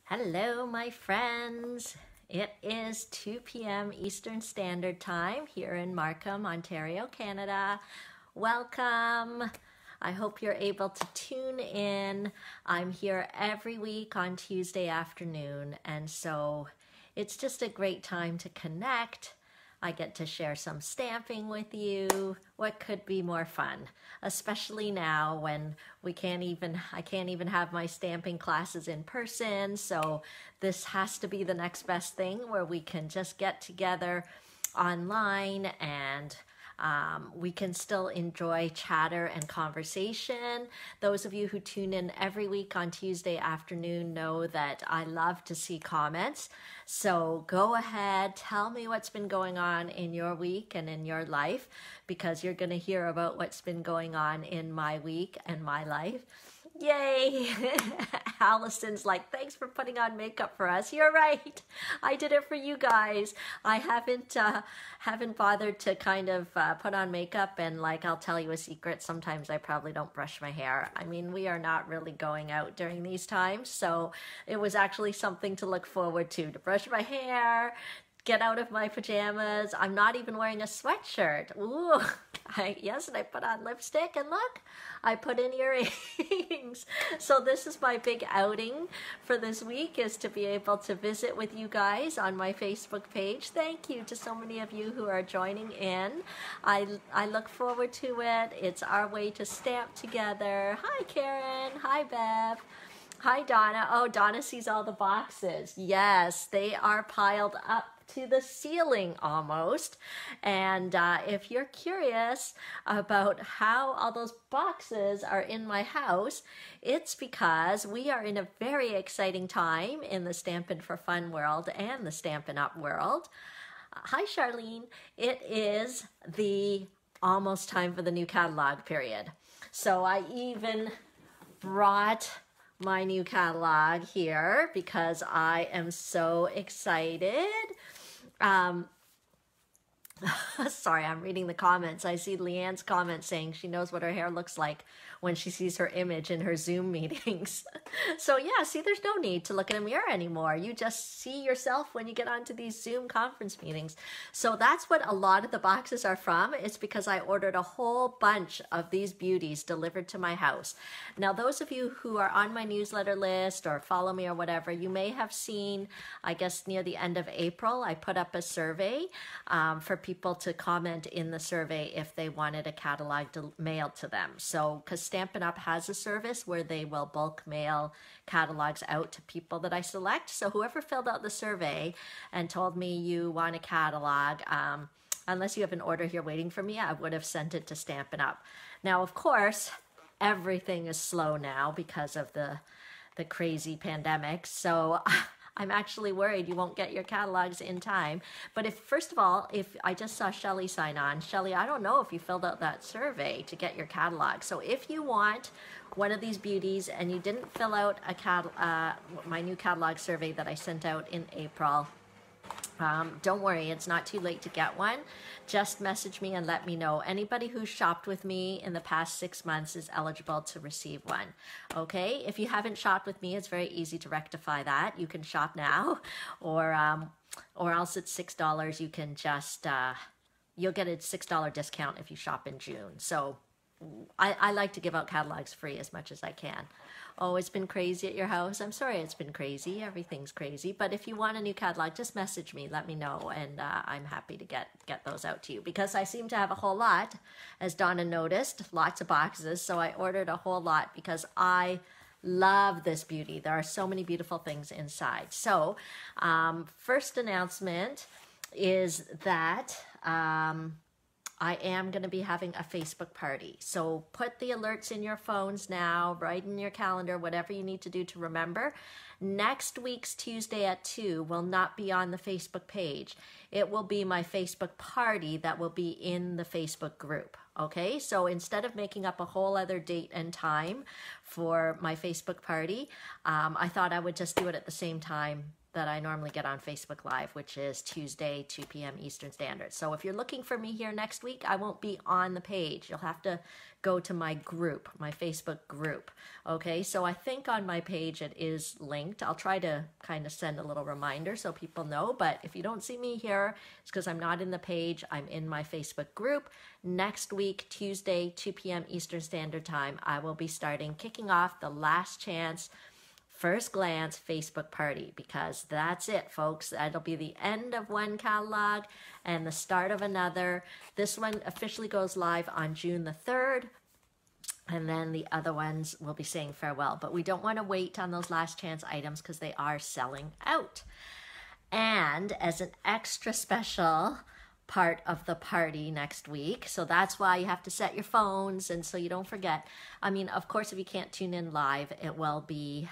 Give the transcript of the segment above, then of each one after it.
Hello, my friends. It is 2 p.m. Eastern Standard Time here in Markham, Ontario, Canada. Welcome. I hope you're able to tune in. I'm here every week on Tuesday afternoon, and so it's just a great time to connect. I get to share some stamping with you. What could be more fun? Especially now when I can't even have my stamping classes in person. So this has to be the next best thing where we can just get together online and we can still enjoy chatter and conversation. Those of you who tune in every week on Tuesday afternoon know that I love to see comments. So go ahead, tell me what's been going on in your week and in your life, because you're going to hear about what's been going on in my week and my life. Yay! Allison's like, thanks for putting on makeup for us. You're right. I did it for you guys. I haven't bothered to kind of put on makeup, and like, I'll tell you a secret. Sometimes I probably don't brush my hair. I mean, we are not really going out during these times, so it was actually something to look forward to brush my hair, get out of my pajamas. I'm not even wearing a sweatshirt. Ooh, yes, and I put on lipstick, and look, I put in earrings. So this is my big outing for this week, is to be able to visit with you guys on my Facebook page. Thank you to so many of you who are joining in. I look forward to it. It's our way to stamp together. Hi, Karen. Hi, Bev. Hi, Donna. Oh, Donna sees all the boxes. Yes, they are piled up to the ceiling almost. And if you're curious about how all those boxes are in my house, it's because we are in a very exciting time in the Stampin' for Fun world and the Stampin' Up world. Hi, Charlene. It is the almost time for the new catalog period. So I even brought my new catalog here because I am so excited. Sorry, I'm reading the comments. I see Leanne's comment saying she knows what her hair looks like when she sees her image in her Zoom meetings. So yeah, see, there's no need to look in a mirror anymore. You just see yourself when you get onto these Zoom conference meetings. So that's what a lot of the boxes are from. It's because I ordered a whole bunch of these beauties delivered to my house. Now, those of you who are on my newsletter list or follow me or whatever, you may have seen, I guess near the end of April, I put up a survey for people to comment in the survey if they wanted a catalog mailed to them. So, because Stampin' Up! Has a service where they will bulk mail catalogs out to people that I select. So whoever filled out the survey and told me you want a catalog, unless you have an order here waiting for me, I would have sent it to Stampin' Up! Now, of course, everything is slow now because of the crazy pandemic. So I'm actually worried you won't get your catalogs in time. But first of all, if I just saw Shelly sign on. Shelly, I don't know if you filled out that survey to get your catalog. So if you want one of these beauties and you didn't fill out my new catalog survey that I sent out in April, don't worry, it's not too late to get one. Just message me and let me know. Anybody who's shopped with me in the past 6 months is eligible to receive one. Okay, if you haven't shopped with me, it's very easy to rectify that. You can shop now, or else it's $6. You can just, you'll get a $6 discount if you shop in June. So I like to give out catalogs free as much as I can. Oh, it's been crazy at your house. I'm sorry it's been crazy. Everything's crazy. But if you want a new catalog, just message me. Let me know, and I'm happy to get those out to you, because I seem to have a whole lot, as Donna noticed, lots of boxes. So I ordered a whole lot because I love this beauty. There are so many beautiful things inside. So first announcement is that I am going to be having a Facebook party. So put the alerts in your phones now, write in your calendar, whatever you need to do to remember. Next week's Tuesday at 2 will not be on the Facebook page. It will be my Facebook party that will be in the Facebook group. Okay, so instead of making up a whole other date and time for my Facebook party, I thought I would just do it at the same time that I normally get on Facebook Live, which is Tuesday, 2 p.m. Eastern Standard. So if you're looking for me here next week, I won't be on the page. You'll have to go to my group, my Facebook group. Okay, so I think on my page it is linked. I'll try to kind of send a little reminder so people know, but if you don't see me here, it's because I'm not in the page. I'm in my Facebook group. Next week, Tuesday, 2 p.m. Eastern Standard Time, I will be kicking off the last chance first glance Facebook party, because that's it, folks. That'll be the end of one catalog and the start of another. This one officially goes live on June the 3rd, and then the other ones will be saying farewell. But we don't want to wait on those last chance items because they are selling out. And as an extra special part of the party next week, so that's why you have to set your phones and so you don't forget. I mean, of course, if you can't tune in live, it will be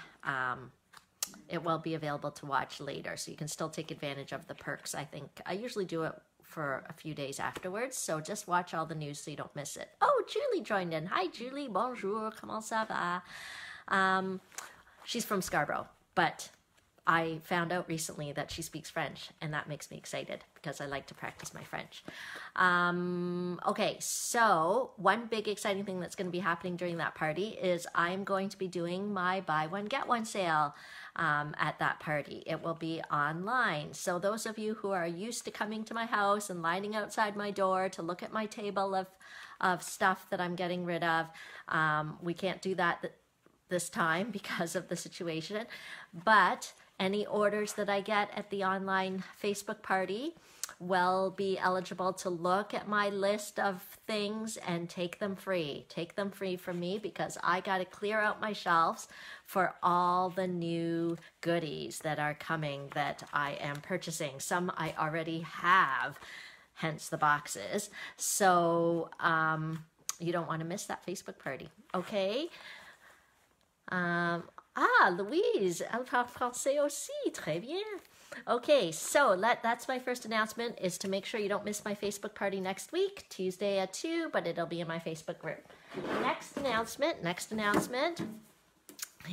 available to watch later, so you can still take advantage of the perks. I think I usually do it for a few days afterwards, so just watch all the news so you don't miss it. Oh, Julie joined in. Hi, Julie. Bonjour. Comment ça va? She's from Scarborough, but I found out recently that she speaks French, and that makes me excited because I like to practice my French. Okay, so one big exciting thing that's going to be happening during that party is I'm going to be doing my buy one, get one sale at that party. It will be online. So those of you who are used to coming to my house and lining outside my door to look at my table of stuff that I'm getting rid of, we can't do that this time because of the situation, but any orders that I get at the online Facebook party will be eligible to look at my list of things and take them free. Take them free from me because I got to clear out my shelves for all the new goodies that are coming that I am purchasing. Some I already have, hence the boxes. So you don't want to miss that Facebook party, okay? Louise, elle parle français aussi, très bien. Okay, so that's my first announcement, is to make sure you don't miss my Facebook party next week, Tuesday at 2, but it'll be in my Facebook group. Next announcement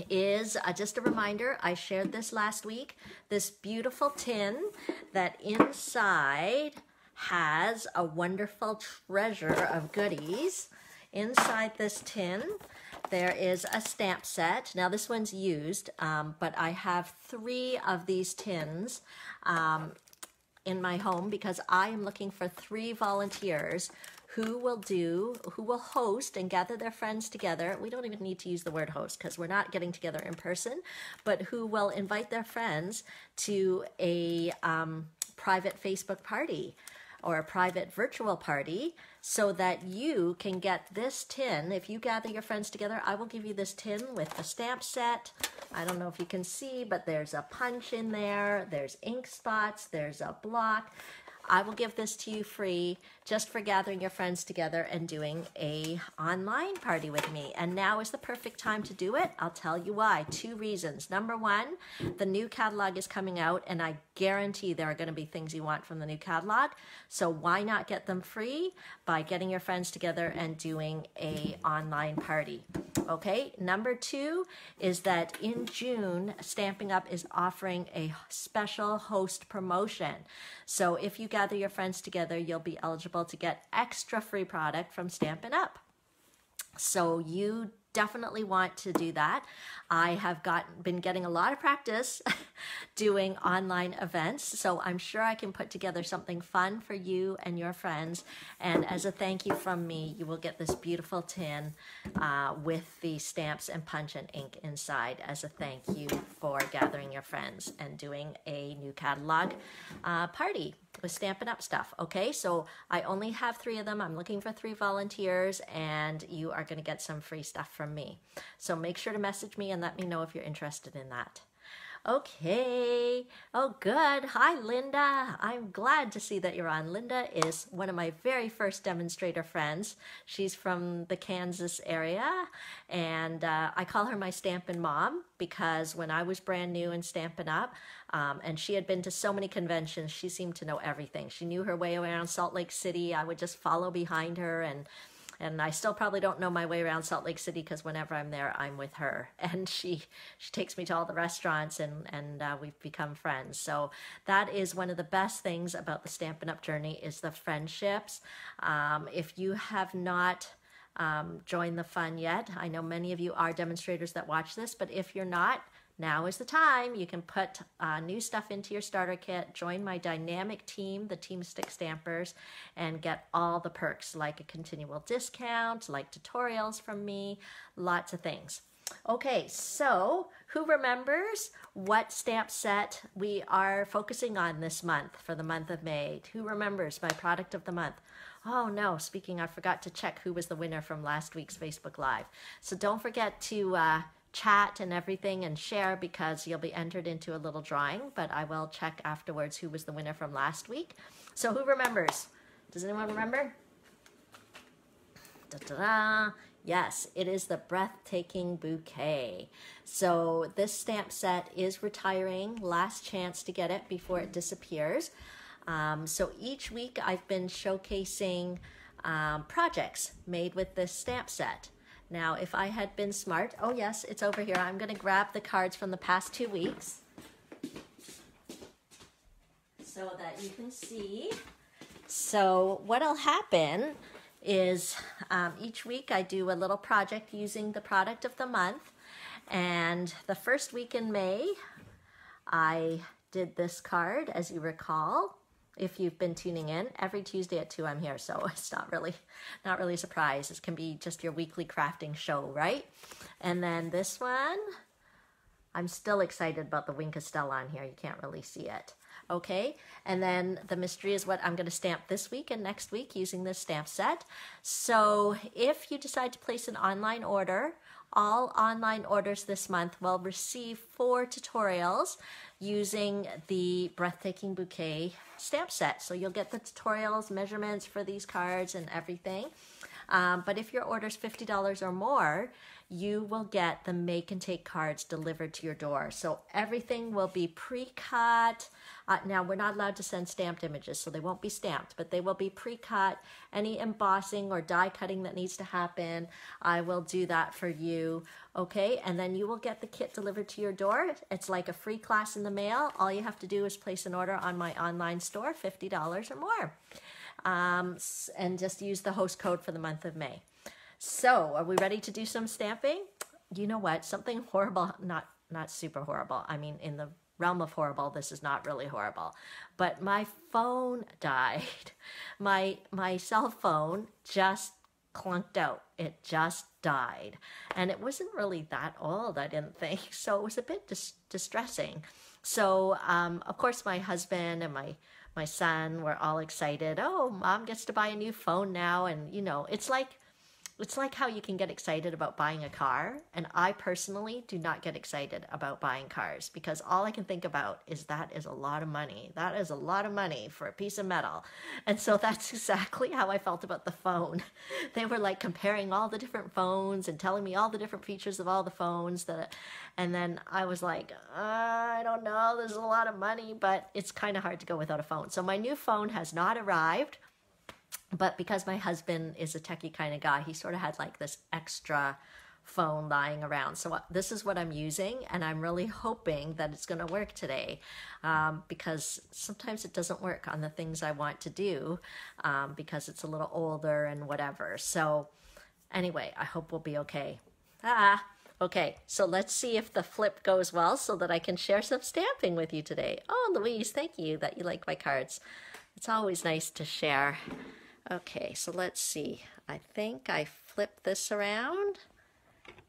is just a reminder, I shared this last week, this beautiful tin that inside has a wonderful treasure of goodies. Inside this tin, there is a stamp set. Now this one's used, but I have 3 of these tins in my home because I am looking for 3 volunteers who will host and gather their friends together. We don't even need to use the word host because we're not getting together in person, but who will invite their friends to a private Facebook party or a private virtual party, so that you can get this tin. If you gather your friends together, I will give you this tin with the stamp set. I don't know if you can see, but there's a punch in there, there's ink spots, there's a block. I will give this to you free just for gathering your friends together and doing a online party with me. And now is the perfect time to do it. I'll tell you why. 2 reasons. Number 1, the new catalog is coming out, and I guarantee there are going to be things you want from the new catalog. So why not get them free by getting your friends together and doing a online party? Okay. Number 2 is that in June, Stampin' Up! Is offering a special host promotion. So if you gather your friends together, you'll be eligible to get extra free product from Stampin' Up! So you definitely want to do that. I have been getting a lot of practice doing online events, so I'm sure I can put together something fun for you and your friends. And as a thank you from me, you will get this beautiful tin with the stamps and punch and ink inside as a thank you for gathering your friends and doing a new catalog party with Stampin' Up! Stuff. Okay, so I only have 3 of them. I'm looking for 3 volunteers, and you are going to get some free stuff from me. So make sure to message me and let me know if you're interested in that. Okay. Oh, good. Hi, Linda. I'm glad to see that you're on. Linda is one of my very first demonstrator friends. She's from the Kansas area, and I call her my Stampin' Mom because when I was brand new in Stampin' Up, and she had been to so many conventions, she seemed to know everything. She knew her way around Salt Lake City. I would just follow behind her, and And I still probably don't know my way around Salt Lake City because whenever I'm there, I'm with her. And she takes me to all the restaurants and we've become friends. So that is one of the best things about the Stampin' Up! Journey is the friendships. If you have not joined the fun yet, I know many of you are demonstrators that watch this, but if you're not, now is the time. You can put new stuff into your starter kit, join my dynamic team, the Team Stick Stampers, and get all the perks like a continual discount, like tutorials from me, lots of things. Okay, so who remembers what stamp set we are focusing on this month for the month of May? Who remembers my product of the month? Oh no, speaking, I forgot to check who was the winner from last week's Facebook Live. So don't forget to chat and everything and share because you'll be entered into a little drawing, but I will check afterwards who was the winner from last week. So who remembers? Does anyone remember? Da-da-da. Yes, it is the Breathtaking Bouquet. So this stamp set is retiring. Last chance to get it before it disappears. So each week I've been showcasing projects made with this stamp set. Now, if I had been smart, oh yes, it's over here. I'm going to grab the cards from the past 2 weeks so that you can see. So what'll happen is each week I do a little project using the product of the month. And the first week in May, I did this card, as you recall. If you've been tuning in, every Tuesday at 2 I'm here, so it's not really a surprise. It can be just your weekly crafting show, right? And then this one, I'm still excited about the Wink of Stella on here. You can't really see it. Okay, and then the mystery is what I'm going to stamp this week and next week using this stamp set. So if you decide to place an online order, all online orders this month will receive 4 tutorials using the Breathtaking Bouquet stamp set. So you'll get the tutorials, measurements for these cards and everything. But if your order's $50 or more, you will get the make and take cards delivered to your door. So everything will be pre-cut. Now, we're not allowed to send stamped images, so they won't be stamped, but they will be pre-cut. Any embossing or die cutting that needs to happen, I will do that for you, okay? And then you will get the kit delivered to your door. It's like a free class in the mail. All you have to do is place an order on my online store, $50 or more. And just use the host code for the month of May. So, are we ready to do some stamping? You know what? Something horrible, not super horrible. I mean, in the realm of horrible, this is not really horrible. But my phone died. My cell phone just clunked out. It just died. And it wasn't really that old, I didn't think. So it was a bit distressing. So, of course, my husband and my son were all excited. Oh, Mom gets to buy a new phone now. And, you know, it's like how you can get excited about buying a car. And I personally do not get excited about buying cars because all I can think about is that is a lot of money. That is a lot of money for a piece of metal. And so that's exactly how I felt about the phone. They were like comparing all the different phones and telling me all the different features of all the phones. And then I was like, I don't know, there's a lot of money, but it's kind of hard to go without a phone. So my new phone has not arrived. But because my husband is a techie kind of guy, he sort of had like this extra phone lying around. So this is what I'm using, and I'm really hoping that it's going to work today because sometimes it doesn't work on the things I want to do because it's a little older and whatever. So anyway, I hope we'll be okay. Okay, so let's see if the flip goes well so that I can share some stamping with you today. Oh, Louise, thank you that you like my cards. It's always nice to share. Okay, so let's see. I think I flipped this around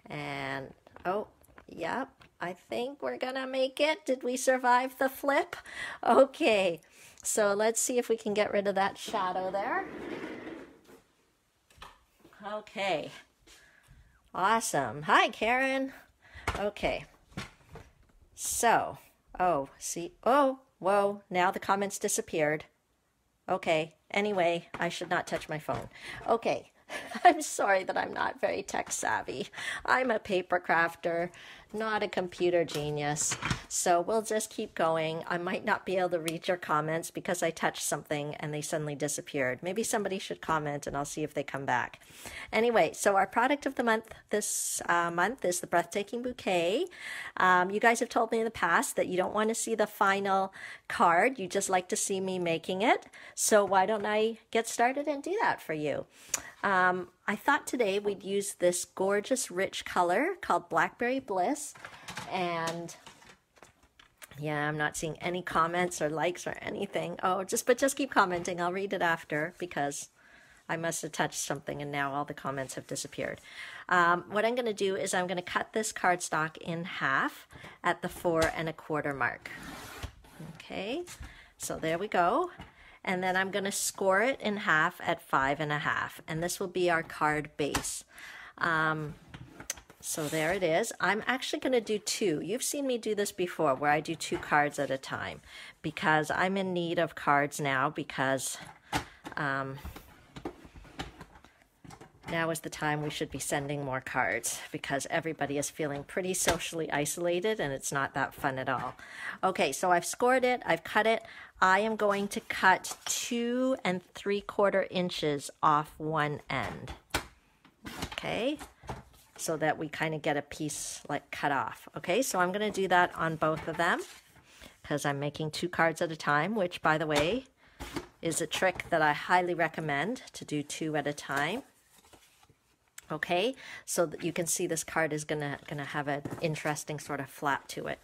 and, oh, yep, I think we're gonna make it. Did we survive the flip? Okay, so let's see if we can get rid of that shadow there. Okay, awesome. Hi, Karen. Okay, so, oh, see, oh, whoa, now the comments disappeared. Okay, anyway, I should not touch my phone. Okay, I'm sorry that I'm not very tech savvy. I'm a paper crafter, not a computer genius. So we'll just keep going. I might not be able to read your comments because I touched something and they suddenly disappeared. Maybe somebody should comment and I'll see if they come back. Anyway, so our product of the month this month is the Breathtaking Bouquet. You guys have told me in the past that you don't want to see the final card. You just like to see me making it. So why don't I get started and do that for you? I thought today we'd use this gorgeous rich color called Blackberry Bliss, and yeah, I'm not seeing any comments or likes or anything. Oh, just keep commenting. I'll read it after because I must have touched something and now all the comments have disappeared. What I'm going to do is I'm going to cut this cardstock in half at the 4 1/4 mark. Okay, so there we go. And then I'm going to score it in half at 5 1/2, and this will be our card base. So there it is. I'm actually going to do 2. You've seen me do this before where I do 2 cards at a time because I'm in need of cards now because now is the time we should be sending more cards because everybody is feeling pretty socially isolated and it's not that fun at all. Okay, so I've scored it, I've cut it. I am going to cut 2 3/4 inches off one end. Okay, so that we kind of get a piece like cut off. Okay, so I'm going to do that on both of them because I'm making 2 cards at a time, which by the way is a trick that I highly recommend to do 2 at a time. Okay, so that you can see this card is gonna have an interesting sort of flap to it.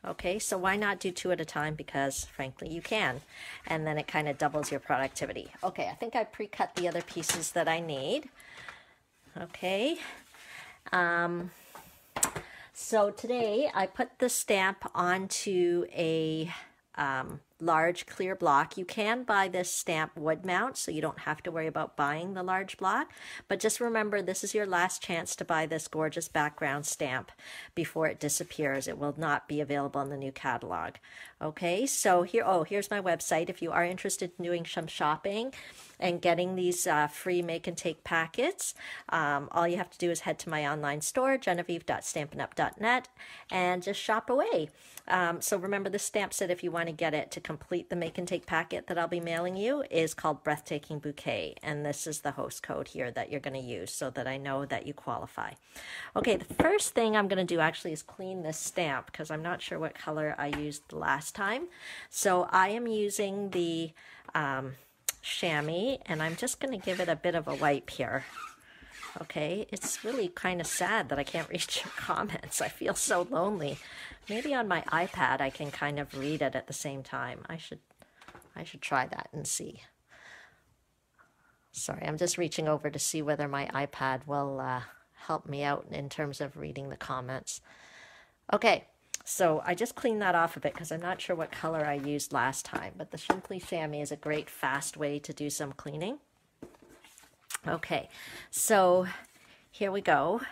Okay, so why not do 2 at a time? Because frankly you can, and then it kind of doubles your productivity. Okay, I think I pre-cut the other pieces that I need. Okay, so today I put the stamp onto a large clear block. You can buy this stamp wood mount, so you don't have to worry about buying the large block. But just remember, this is your last chance to buy this gorgeous background stamp before it disappears. It will not be available in the new catalog. Okay, so here's my website. If you are interested in doing some shopping and getting these free make and take packets, all you have to do is head to my online store, genevieve.stampinup.net, and just shop away. So remember, the stamp set, if you want to get it to complete the make and take packet that I'll be mailing you, is called Breathtaking Bouquet, and this is the host code here that you're going to use so that I know that you qualify. Okay, the first thing I'm going to do actually is clean this stamp because I'm not sure what color I used last time. So I am using the chamois, and I'm just going to give it a bit of a wipe here. Okay, it's really kind of sad that I can't read your comments. I feel so lonely. Maybe on my iPad I can kind of read it at the same time. I should try that and see. Sorry, I'm just reaching over to see whether my iPad will help me out in terms of reading the comments. Okay, so I just cleaned that off a bit because I'm not sure what color I used last time, but the Simply Chamois is a great fast way to do some cleaning. Okay, so here we go.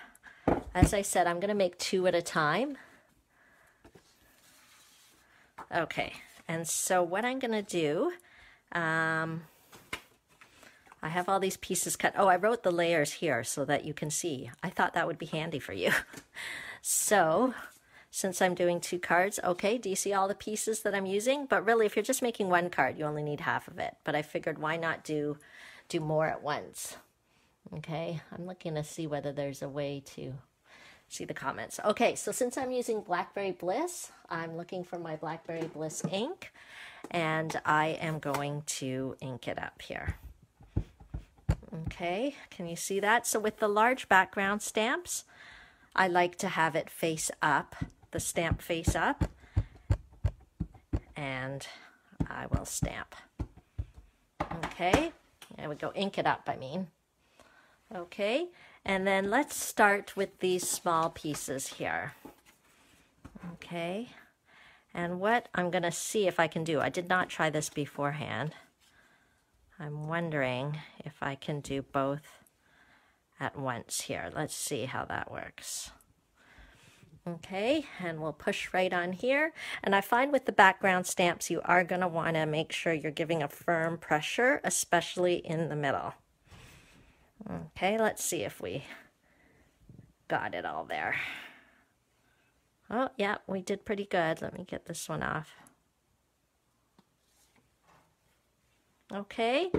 As I said, I'm going to make 2 at a time. Okay, and so what I'm going to do, I have all these pieces cut. Oh, I wrote the layers here so that you can see. I thought that would be handy for you. So, since I'm doing 2 cards, okay, do you see all the pieces that I'm using? But really, if you're just making 1 card, you only need half of it. But I figured, why not do more at once? Okay, I'm looking to see whether there's a way to see the comments. Okay, so since I'm using Blackberry Bliss, I'm looking for my Blackberry Bliss ink, and I am going to ink it up here. Okay, can you see that? So with the large background stamps, I like to have it face up, the stamp face up, and I will stamp. Okay, there we go, ink it up, I mean. Okay, and then let's start with these small pieces here. Okay, and what I'm going to see if I can do, I did not try this beforehand. I'm wondering if I can do both at once here. Let's see how that works. Okay, and we'll push right on here. And I find with the background stamps, you are going to want to make sure you're giving a firm pressure, especially in the middle. Okay, let's see if we got it all there. Oh, yeah, we did pretty good. Let me get this one off. Okay,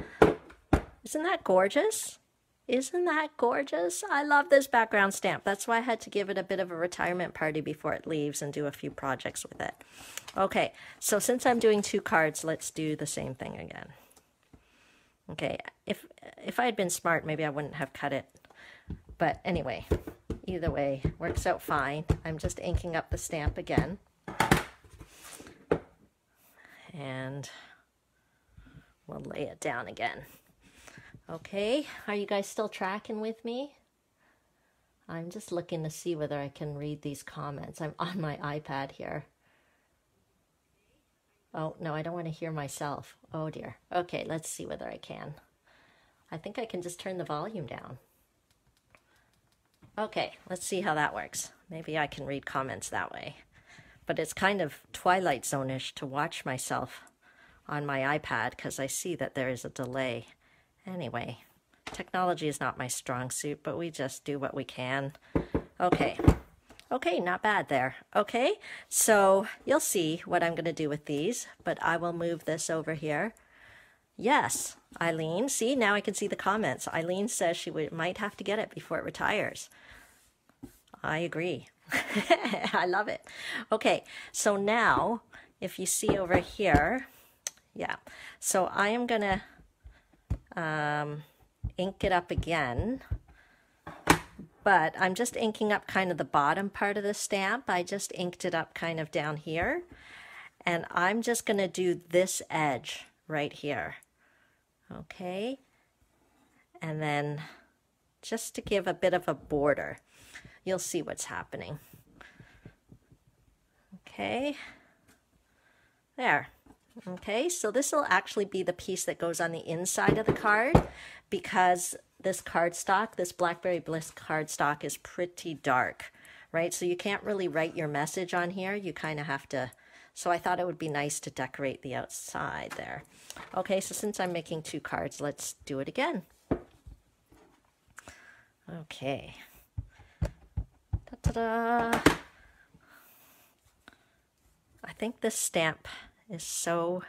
isn't that gorgeous? Isn't that gorgeous? I love this background stamp. That's why I had to give it a bit of a retirement party before it leaves and do a few projects with it. Okay, so since I'm doing 2 cards, let's do the same thing again. Okay, if I had been smart, maybe I wouldn't have cut it. But anyway, either way, works out fine. I'm just inking up the stamp again. And we'll lay it down again. Okay, are you guys still tracking with me? I'm just looking to see whether I can read these comments. I'm on my iPad here. Oh, no, I don't want to hear myself. Oh dear. Okay, let's see whether I can. I think I can just turn the volume down. Okay, let's see how that works. Maybe I can read comments that way. But it's kind of Twilight Zone-ish to watch myself on my iPad because I see that there is a delay. Anyway, technology is not my strong suit, but we just do what we can. Okay. Okay, not bad there. Okay, so you'll see what I'm going to do with these, but I will move this over here. Yes, Eileen. See, now I can see the comments. Eileen says she might have to get it before it retires. I agree. I love it. Okay, so now, if you see over here, yeah, so I am going to ink it up again, but I'm just inking up kind of the bottom part of the stamp. I just inked it up kind of down here, and I'm just going to do this edge right here. Okay, and then just to give a bit of a border, you'll see what's happening. Okay, there. Okay, so this will actually be the piece that goes on the inside of the card because this cardstock, this Blackberry Bliss cardstock is pretty dark, right? So you can't really write your message on here. You kind of have to, so I thought it would be nice to decorate the outside there. Okay, so since I'm making 2 cards, let's do it again. Okay. Ta-da! I think this stamp is so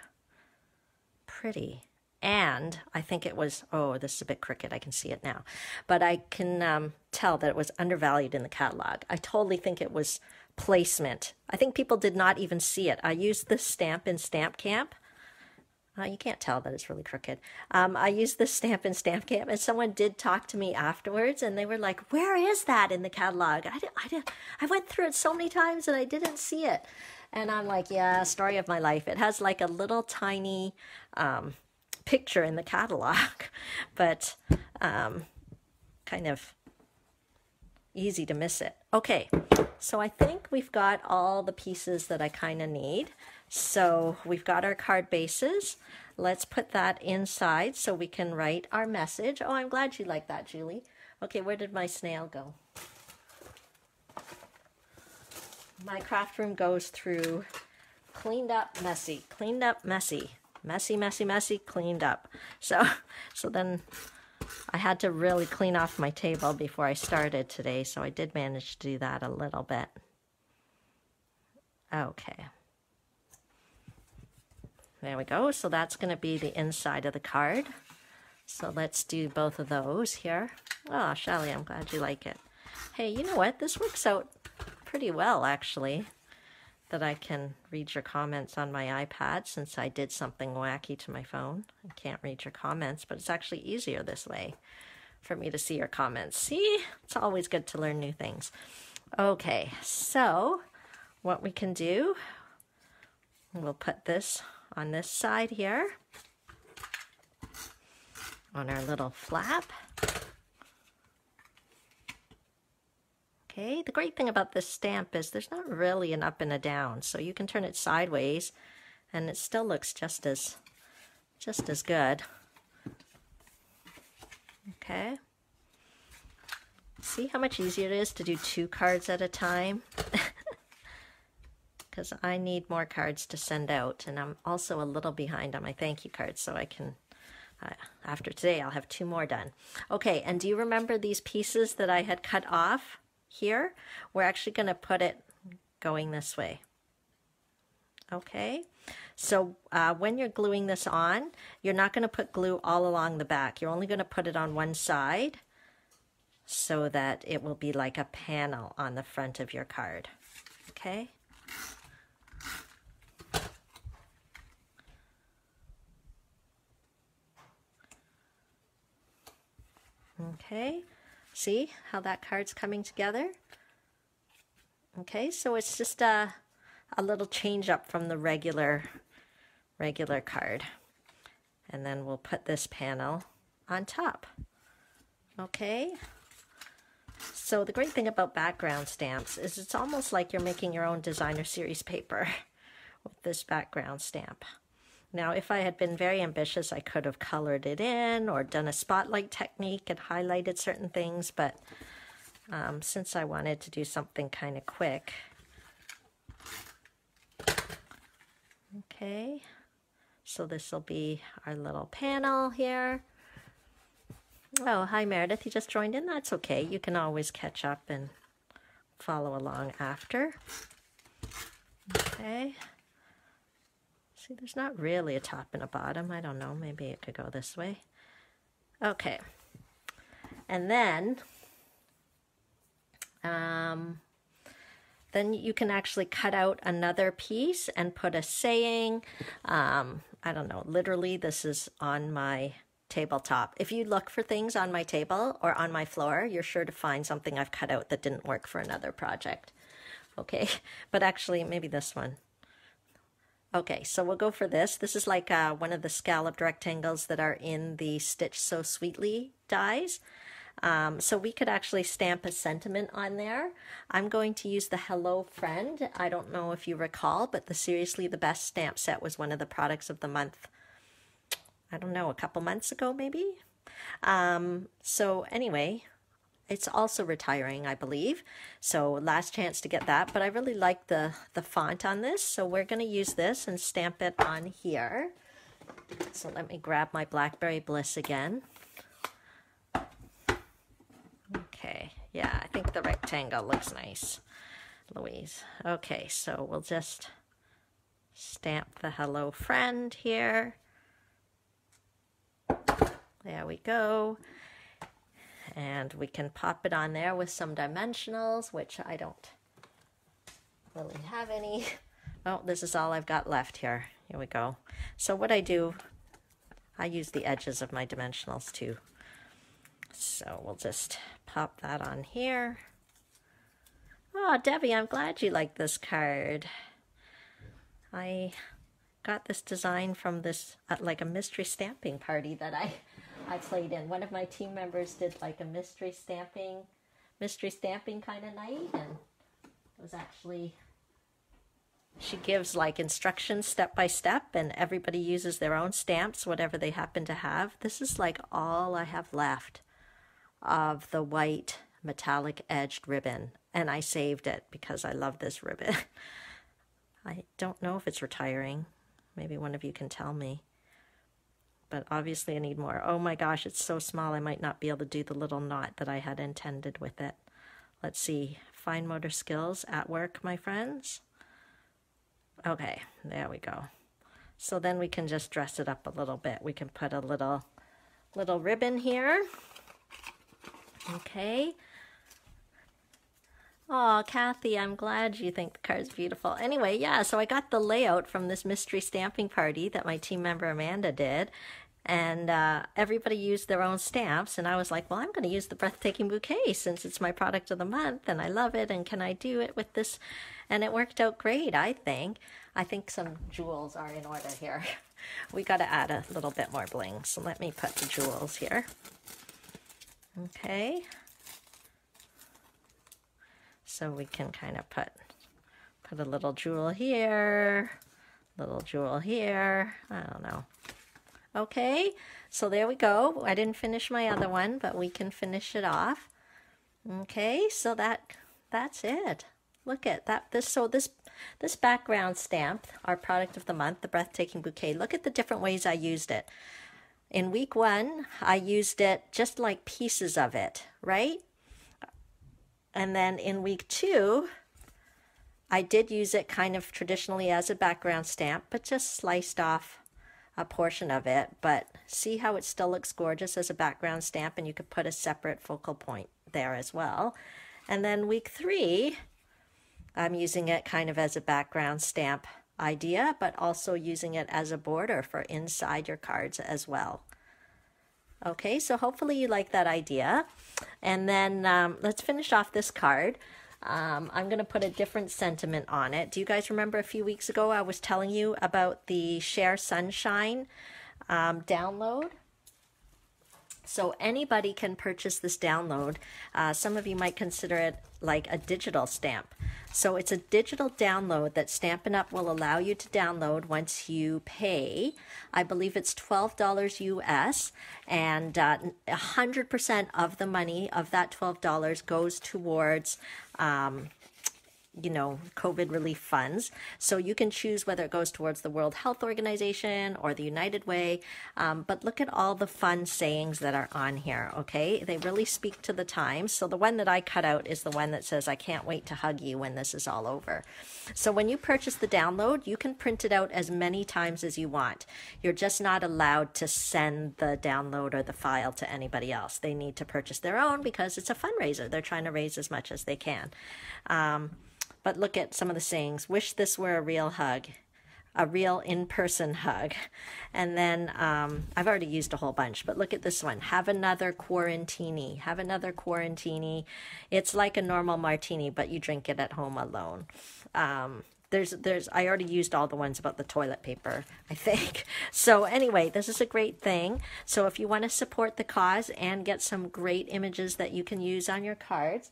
pretty, and I think it was, oh, this is a bit crooked, I can see it now, but I can tell that it was undervalued in the catalog. I totally think it was placement. I think people did not even see it. I used this stamp in Stamp Camp. You can't tell that it's really crooked. I used this stamp in Stamp Camp, and someone did talk to me afterwards, and they were like, where is that in the catalog? I went through it so many times, and I didn't see it. And I'm like, yeah, story of my life. It has like a little tiny picture in the catalog, but kind of easy to miss it. Okay, so I think we've got all the pieces that I kind of need. So we've got our card bases. Let's put that inside so we can write our message. Oh, I'm glad you like that, Julie. Okay, where did my snail go? My craft room goes through cleaned up, messy, cleaned up, messy, messy, messy, messy, cleaned up. So then I had to really clean off my table before I started today, so I did manage to do that a little bit. Okay. There we go. So that's going to be the inside of the card. So let's do both of those here. Oh, Shelly, I'm glad you like it. Hey, you know what? This works out pretty well, actually, that I can read your comments on my iPad since I did something wacky to my phone. I can't read your comments, but it's actually easier this way for me to see your comments. See? It's always good to learn new things. Okay, so what we can do, we'll put this on this side here on our little flap. Okay, the great thing about this stamp is there's not really an up and a down, so you can turn it sideways and it still looks just as good. Okay. See how much easier it is to do 2 cards at a time? Because I need more cards to send out, and I'm also a little behind on my thank you cards, so I can After today, I'll have 2 more done. Okay, and do you remember these pieces that I had cut off here? We're actually going to put it going this way. Okay, so when you're gluing this on, you're not going to put glue all along the back. You're only going to put it on one side so that it will be like a panel on the front of your card. Okay. Okay, see how that card's coming together? Okay, so it's just a little change up from the regular card. And then we'll put this panel on top. Okay, so the great thing about background stamps is it's almost like you're making your own designer series paper with this background stamp. Now, if I had been very ambitious, I could have colored it in or done a spotlight technique and highlighted certain things, but since I wanted to do something kind of quick. Okay, so this will be our little panel here. Oh, hi Meredith, you just joined in? That's okay. You can always catch up and follow along after. Okay. See, there's not really a top and a bottom. I don't know, maybe it could go this way. Okay. And then you can actually cut out another piece and put a saying. I don't know, literally this is on my tabletop. If you look for things on my table or on my floor, you're sure to find something I've cut out that didn't work for another project. Okay, but actually maybe this one. Okay, so we'll go for this. This is like one of the scalloped rectangles that are in the Stitch So Sweetly dies. So we could actually stamp a sentiment on there. I'm going to use the Hello Friend. I don't know if you recall, but the Seriously the Best stamp set was one of the products of the month. I don't know, a couple months ago maybe? So anyway, it's also retiring, I believe. So last chance to get that, but I really like the font on this. So we're going to use this and stamp it on here. So let me grab my Blackberry Bliss again. Okay, yeah, I think the rectangle looks nice, Louise. Okay, so we'll just stamp the Hello Friend here. There we go. And we can pop it on there with some dimensionals, which I don't really have any. Oh, this is all I've got left here. Here we go. So what I do, I use the edges of my dimensionals too. So we'll just pop that on here. Oh, Debbie, I'm glad you like this card. I got this design from this, like a mystery stamping party that I played in. One of my team members did like a mystery stamping kind of night, and it was actually, she gives like instructions step by step, and everybody uses their own stamps, whatever they happen to have. This is like all I have left of the white metallic edged ribbon, and I saved it because I love this ribbon. I don't know if it's retiring. Maybe one of you can tell me. But obviously I need more. Oh my gosh, it's so small I might not be able to do the little knot that I had intended with it. Let's see. Fine motor skills at work, my friends. Okay, there we go. So then we can just dress it up a little bit. We can put a little ribbon here. Okay. Oh, Kathy, I'm glad you think the card's beautiful. Anyway, yeah, so I got the layout from this mystery stamping party that my team member Amanda did. And everybody used their own stamps. And I was like, well, I'm going to use the Breathtaking Bouquet since it's my product of the month. And I love it. And can I do it with this? And it worked out great, I think. I think some jewels are in order here. We got to add a little bit more bling. So let me put the jewels here. Okay. So we can kind of put a little jewel here, little jewel here. I don't know. Okay, so there we go. I didn't finish my other one, but we can finish it off. Okay, so that's it. Look at that. This background stamp, our product of the month, the Breathtaking Bouquet. Look at the different ways I used it. In week 1, I used it just like pieces of it, right? And then in week 2, I did use it kind of traditionally as a background stamp, but just sliced off a portion of it. But see how it still looks gorgeous as a background stamp, and you could put a separate focal point there as well. And then week 3, I'm using it kind of as a background stamp idea, but also using it as a border for inside your cards as well. Okay, so hopefully you like that idea. And then let's finish off this card. I'm going to put a different sentiment on it. Do you guys remember a few weeks ago I was telling you about the Share Sunshine download? So anybody can purchase this download. Some of you might consider it like a digital stamp. So it's a digital download that Stampin' Up! Will allow you to download once you pay. I believe it's $12 US, and 100% of the money of that $12 goes towards COVID relief funds. So you can choose whether it goes towards the World Health Organization or the United Way. But look at all the fun sayings that are on here, okay? They really speak to the times. So the one that I cut out is the one that says, "I can't wait to hug you when this is all over." So when you purchase the download, you can print it out as many times as you want. You're just not allowed to send the download or the file to anybody else. They need to purchase their own because it's a fundraiser. They're trying to raise as much as they can. But look at some of the sayings. "Wish this were a real hug," a real in-person hug. And then I've already used a whole bunch, but look at this one. "Have another quarantini." Have another quarantini. It's like a normal martini, but you drink it at home alone. I already used all the ones about the toilet paper, I think. So anyway, this is a great thing. So if you want to support the cause and get some great images that you can use on your cards,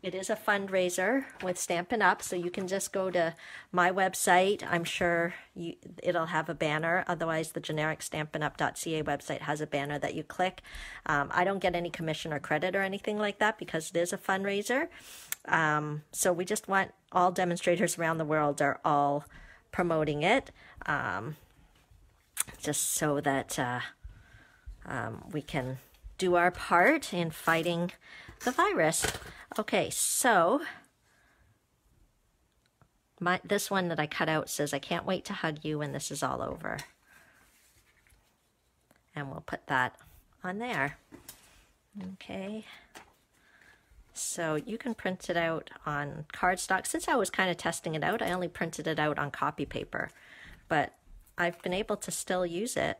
it is a fundraiser with Stampin' Up! So you can just go to my website. I'm sure it'll have a banner. Otherwise, the generic stampinup.ca website has a banner that you click. I don't get any commission or credit or anything like that because it is a fundraiser. So we just want all demonstrators around the world are all promoting it, just so that we can do our part in fighting the virus. Okay, so this one that I cut out says, "I can't wait to hug you when this is all over." And we'll put that on there. Okay. So you can print it out on cardstock. Since I was kind of testing it out, I only printed it out on copy paper. But I've been able to still use it.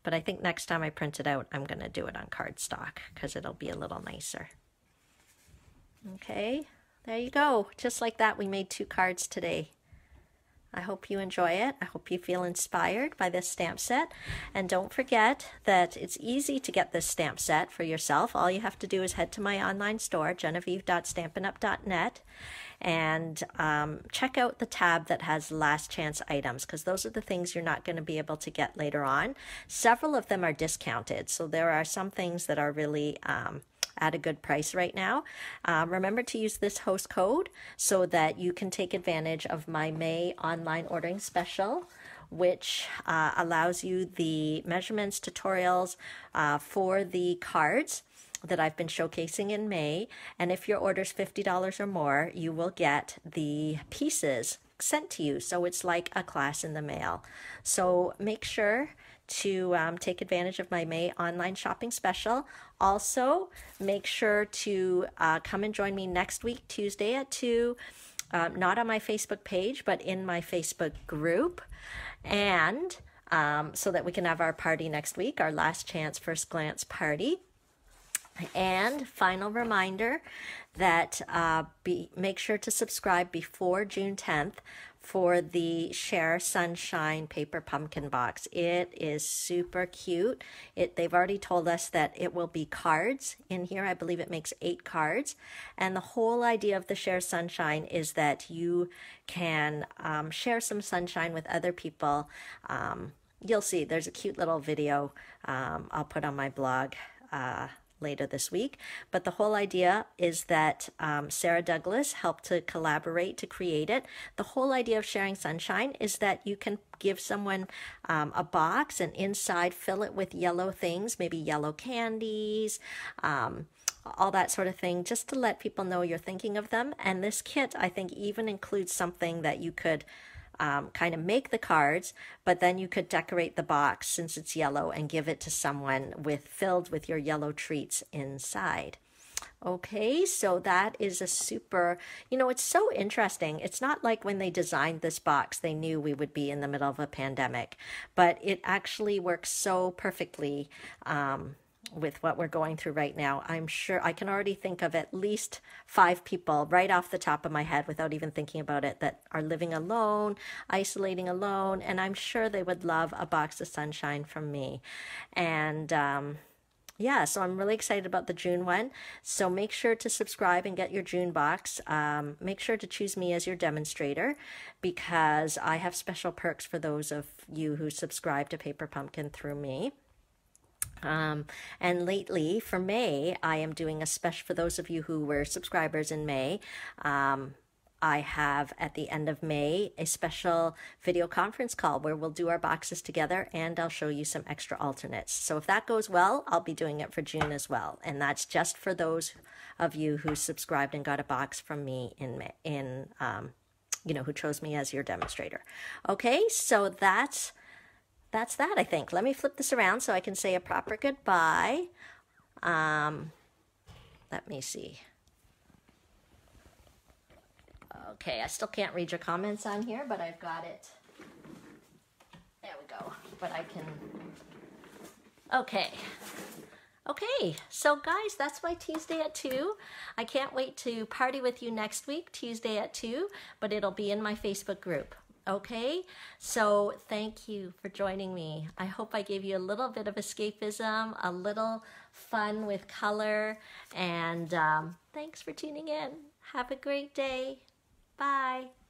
But I think next time I print it out, I'm going to do it on cardstock because it'll be a little nicer. Okay, there you go. Just like that, we made 2 cards today. I hope you enjoy it. I hope you feel inspired by this stamp set. And don't forget that it's easy to get this stamp set for yourself. All you have to do is head to my online store, genevieve.stampinup.net, and check out the tab that has last chance items, because those are the things you're not going to be able to get later on. Several of them are discounted, so there are some things that are really at a good price right now. Remember to use this host code so that you can take advantage of my May online ordering special, which allows you the measurements tutorials for the cards that I've been showcasing in May. And if your order's $50 or more, you will get the pieces sent to you. So it's like a class in the mail. So make sure to take advantage of my May online shopping special. Also, make sure to come and join me next week, Tuesday at 2, not on my Facebook page, but in my Facebook group. And so that we can have our party next week, our last chance first glance party. And final reminder that make sure to subscribe before June 10th for the Share Sunshine paper pumpkin box. It is super cute. They've already told us that it will be cards in here. I believe it makes 8 cards. And the whole idea of the Share Sunshine is that you can share some sunshine with other people. You'll see there's a cute little video I'll put on my blog later this week. But the whole idea is that Sarah Douglas helped to collaborate to create it. The whole idea of sharing sunshine is that you can give someone a box and inside fill it with yellow things, maybe yellow candies, all that sort of thing, just to let people know you're thinking of them. And this kit, I think, even includes something that you could kind of make the cards, but then you could decorate the box since it's yellow and give it to someone filled with your yellow treats inside. Okay, so that is a super, it's so interesting. It's not like when they designed this box, they knew we would be in the middle of a pandemic, but it actually works so perfectly with what we're going through right now. I'm sure I can already think of at least 5 people right off the top of my head without even thinking about it that are living alone, isolating alone, and I'm sure they would love a box of sunshine from me. And yeah, so I'm really excited about the June one. So make sure to subscribe and get your June box. Make sure to choose me as your demonstrator because I have special perks for those of you who subscribe to Paper Pumpkin through me. And lately for May, I am doing a special for those of you who were subscribers in May. I have at the end of May a special video conference call where we'll do our boxes together and I'll show you some extra alternates. So if that goes well, I'll be doing it for June as well. And that's just for those of you who subscribed and got a box from me in May, who chose me as your demonstrator. Okay, so that's that, I think. Let me flip this around so I can say a proper goodbye. Let me see. Okay, I still can't read your comments on here, but I've got it. There we go. But I can... Okay, so guys, that's my Tuesday at 2. I can't wait to party with you next week, Tuesday at 2, but it'll be in my Facebook group. Okay, so thank you for joining me. I hope I gave you a little bit of escapism, a little fun with color, and thanks for tuning in. Have a great day. Bye.